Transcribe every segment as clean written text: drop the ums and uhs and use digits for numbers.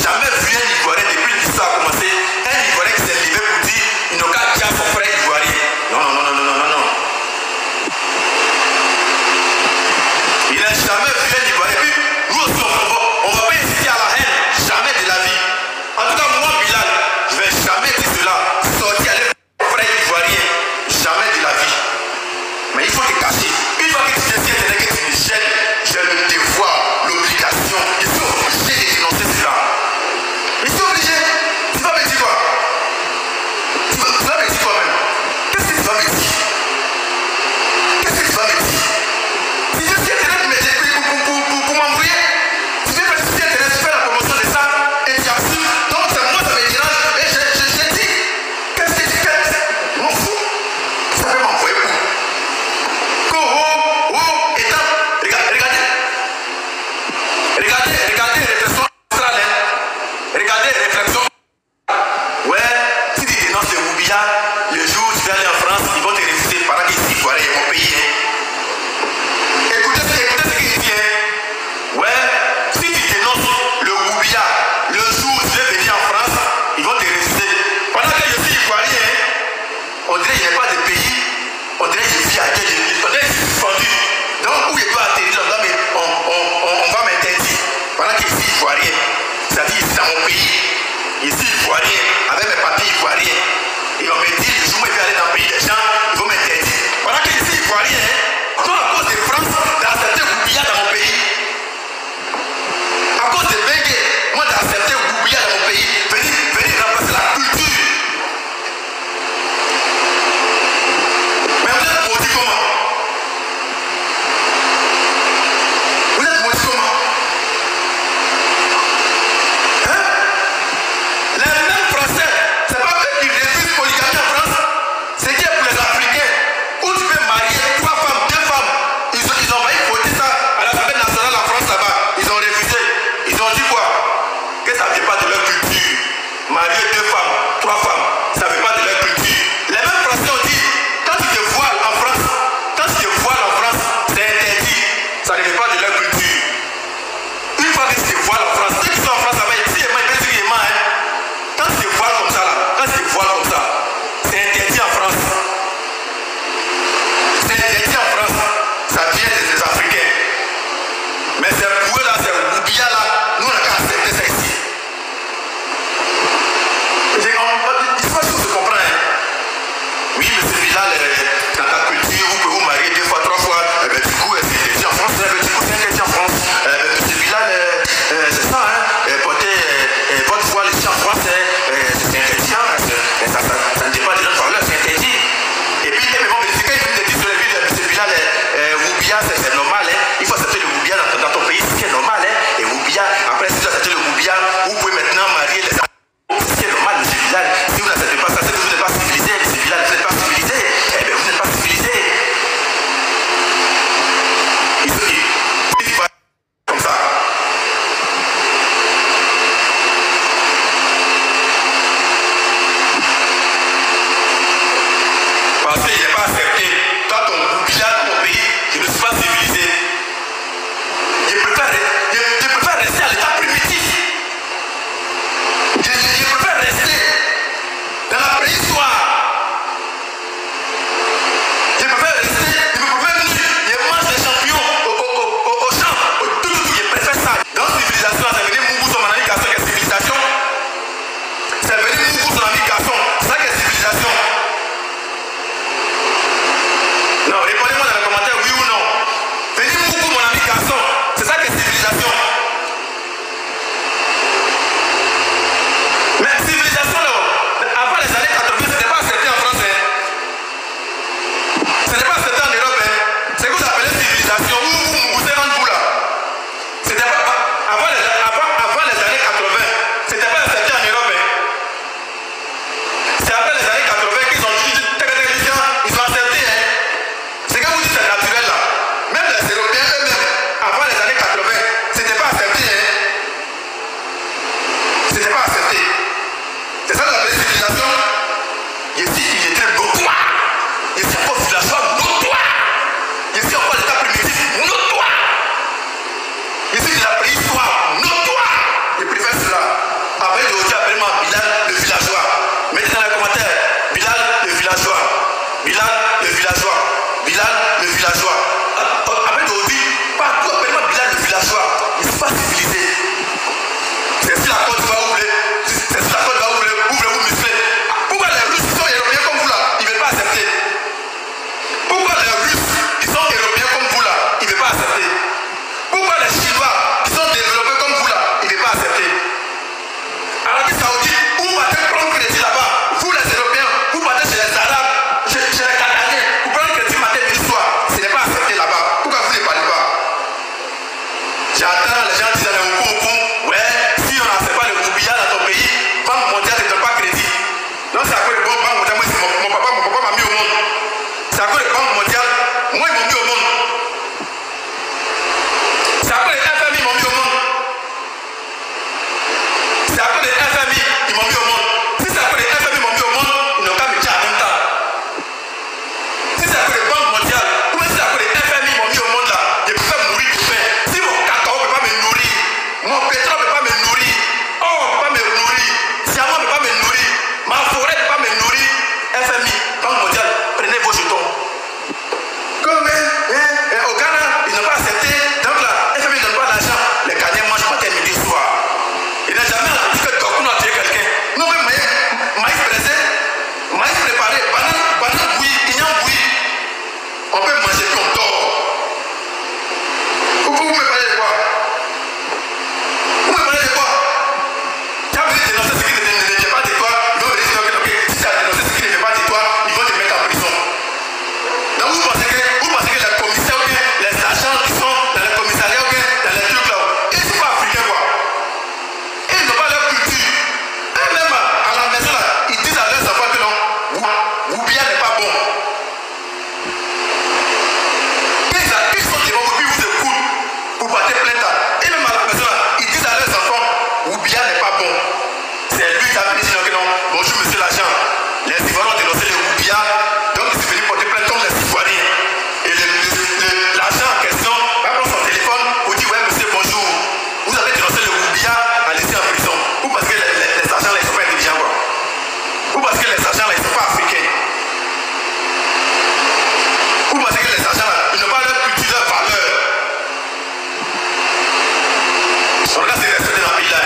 jamais vu un Ivoirien depuis l'histoire a commencé, un Ivoirien qui s'est levé pour dire il n'a qu'à dire à son frère Ivoirien. Non. Il n'a jamais vu un Ivoirien. Et puis, nous aussi, on ne va pas inciter à la haine, jamais de la vie. En tout cas, moi, Bilal, je ne vais jamais dire cela. Sortir aller mon frère Ivoirien, jamais de la vie. Mais il faut te cacher. Une fois que tu décides que tu me gênes, j'ai le devoir, l'obligation. Je suis obligé de dénoncer cela. Je suis obligé. Tu vas me dire quoi? Tu vas me dire toi-même. Qu'est-ce que tu vas me dire? Qu'est-ce que tu vas me dire? Si je suis internet, mais j'ai pris pour m'embrouiller. Si je fais internet, je fais la promotion de ça et tu assumes. Donc c'est moi, ça me dérange. Et je dis, qu'est-ce que tu fais? Je m'en fous. Ça peut m'envoyer pour. Regardez réflexion australienne. Regardez réflexion. Ouais, si tu dénonces le Boubia, le jour où tu vas aller en France, ils vont te refuser par là qu'ici, voilà, ils vont payer. Écoutez ce qu'il dit. Ouais, si tu dénonces le Boubia, le jour où tu vas venir en France, ils vont te refuser. Pendant que je suis ivoirien, on dirait qu'il n'y a pas de pays, on dirait que je vis à quel on dirait que je suis suspendu. Donc, où je dois atterrir là-dedans, mais on va m'interdire. Pendant que je suis ivoirien, c'est-à-dire ici dans mon pays, ici ivoirien, avec mes papiers ivoiriens, ils vont me dire, le jour où je vais aller dans le pays des gens, ils vont m'interdire. Pendant que je suis ivoirien, tout à cause de France, d'accepter Boubia dans mon pays. À cause de Bengue, moi d'accepter Boubia dans mon pays, venir remplacer la culture. Mais vous êtes maudit comment? Vous êtes maudit comment? Hein? Les mêmes Français, c'est pas eux qui refusent polygamie en France, c'est qui est pour les Africains, où tu peux marier 3 femmes, 2 femmes. Ils ont failli voter ça à l'Assemblée nationale en France là-bas. Ils ont refusé. Ils ont dit quoi? Que ça ne vient pas de leur culture. Marier 2 femmes, 3 femmes, ça ne vient pas de leur culture. Les mêmes Français ont dit, quand tu te voiles en France, c'est interdit. Ça ne vient pas de leur culture. Une fois que tu te voiles en France, ceux qui sont en France là-bas, ils disent, quand tu te voiles comme ça, là, c'est interdit en France. C'est interdit en France. Ça vient des Africains. Mais c'est pour eux là, c'est Boubia là, nous on n'a qu'à accepter ça ici. Il faut que se comprenne. Oui, monsieur Bilal, dans ta culture, vous pouvez vous marier 2 fois, 3 fois. Du coup, c'est interdit en France. Du coup, c'est interdit en France. Monsieur Bilal, c'est ça, hein. Porter votre voile ici en France, c'est interdit. Ça ne dépend pas des gens par là, c'est interdit. Et puis, mais bon, mais quand ils te disent sur les villes de monsieur Bilal, Boubia, c'est normal, hein. Il faut accepter le Boubia dans ton pays, c'est normal, hein. Et Boubia, après, si vous acceptez le Boubia, vous pouvez maintenant marier les c'est normal, monsieur Bilal. Si vous n'acceptez pas ça, c'est que vous n'êtes pas civilisé, monsieur Bilal, vous n'êtes pas civilisé. Eh bien, vous n'êtes pas civilisé. Il faut comme ça. Parce qu'il n'est pas accepté. Toi, ton Boubia dans ton pays, je ne suis pas civilisé. Je préfère rester à l'état primitif. Je préfère rester dans la préhistoire. Je préfère rester, je mange des champignons au champ, je préfère ça. Dans la civilisation, c'est venu Mougou son ami garçon qui est civilisation. C'est venu Mougou son ami garçon, c'est ça qui est civilisation. Non, répondez-moi dans les commentaires oui ou non. Venez Mougou mon ami garçon, c'est ça qui est civilisation. Mais civilisation, là, avant les années 80, ce n'était pas accepté en France. Ce n'est pas accepté en Europe. C'est que vous appelez civilisation. Où vous êtes rendu là? C'était pas avant les années 80. C'était pas accepté en Europe. C'est après les années 80 qu'ils ont dit, ils ont accepté. C'est quand vous dites c'est naturel là. Même les Européens eux-mêmes, avant les années 80, c'était pas accepté. C'était pas accepté. C'est ça la civilisation. Je dis qu'il était notoire. Je suis pas civilisation notoire. Je suis encore l'état primitif notoire. Je suis de la préhistoire notoire. Je préfère cela. On peut manger puis on dort. Vous me parlez de quoi? Vous me parlez de quoi? Tu as voulu dénoncer ce qui ne fait pas de toi, ils vont venir dire ok, si tu as dénoncé ce qui ne fait pas de toi, ils vont te mettre en prison. Donc vous pensez que les commissaires ou bien les agents qui sont dans les commissariats ou bien dans les trucs là, ils ne sont pas africains quoi. Ils n'ont pas leur culture. Eux-mêmes à la maison là, ils disent à leurs enfants que non, Oubia n'est pas bon. Ils sont devant vous, puis vous écoutent, vous battez plein temps. Et même à la maison là, ils disent à leurs enfants, Oubia n'est pas bon. C'est lui qui a venu dire que non, bonjour monsieur l'agent. Les Ivoiriens ont dénoncé le Oubia, donc il s'est venu porter plainte contre les Ivoiriens. Et l'agent en question va prendre son téléphone pour dire ouais monsieur bonjour, vous avez dénoncé le Oubia, allez-y en prison. Ou parce que les agents là ils sont pas intelligents quoi. Ou parce que les agents là ils sont pas africains. Ou parce que les agents là ils n'ont pas leur culture, leur valeur. On regarde c'est respecté dans le pays là.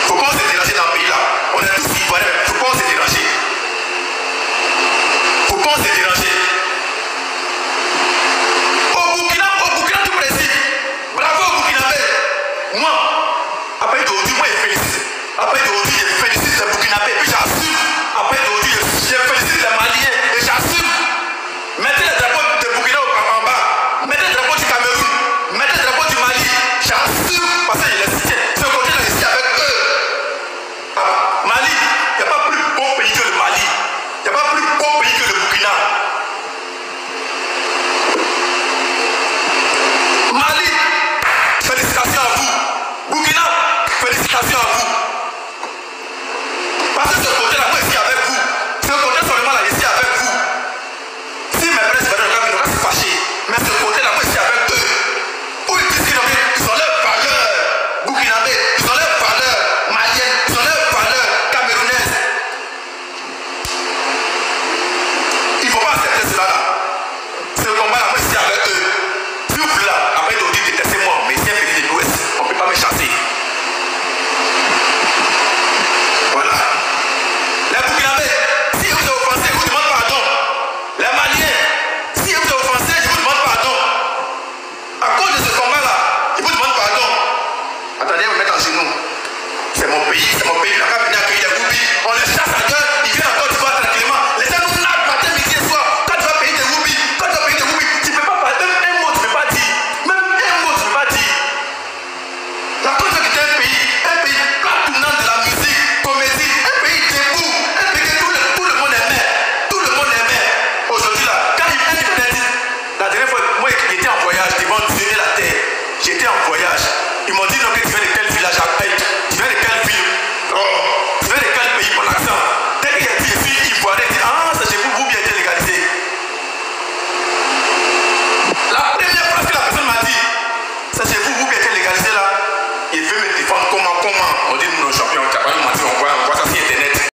Faut pas se déranger dans le pays là. On est tous Ivoiriens, faut pas se déranger. Faut pas se déranger. Au Burkina du Brésil, bravo au Burkinabé. Moi, après d'aujourd'hui, moi je félicite. Après d'aujourd'hui, je félicite les Burkinabés. Puis j'assume. Après d'aujourd'hui, je félicite les Maliens. Et j'assume. Mettez le drapeau de Burkina en bas. Mettez le drapeau du Cameroun. Mettez le drapeau du Mali. J'assume. Parce que je les cite. Ce côté-là, ici avec eux. Mali, il n'y a pas plus beau pays que le Mali. Il n'y a pas plus beau pays que le Burkina. Mali, félicitations à vous. Burkina, félicitations à vous. Parce que ce côté-là, moi ici avec vous. Ce côté seulement là, ici avec vous. Si mes frères se verraient, ils se fâcher. Mais ce côté-là, moi ici avec eux. Où ils disent qu'ils ont leur valeur. Burkinabé, ils ont leur valeur. Malienne, ils ont leur valeur. Camerounaise. Il ne faut pas accepter cela là. Ce combat-là, moi ici avec eux. Plus vous là, après d'aujourd'hui, détestez-moi. Mais c'est un pays de l'Ouest. On ne peut pas me chasser. Voilà. Les Burkinabés, si vous êtes offensés, je vous demande pardon. Les Maliens, si vous êtes offensés, je vous demande pardon. À cause de ce combat-là, je vous demande pardon. Attendez, vous mettez en genoux. C'est mon pays, c'est mon pays. On n'a pas venu accueillir les Boubis. On les chasse à gueule.